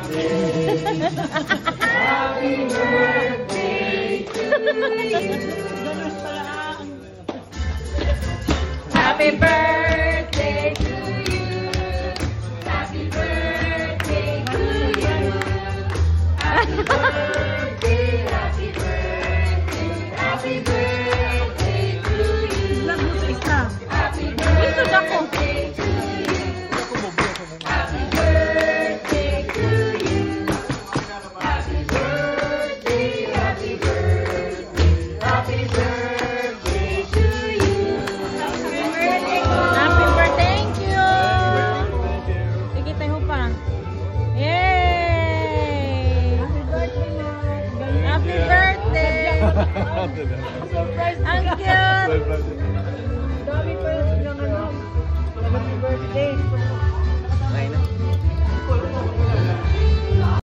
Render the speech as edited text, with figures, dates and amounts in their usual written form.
Happy birthday to you. Happy birthday to you. Happy birthday, happy birthday, happy birthday to you. Happy birthday to you. Happy birthday to you. Happy birthday, happy birthday, happy birthday to you. Happy birthday, thank you. Sige tayo pa. Yay! Happy birthday. Ang cute.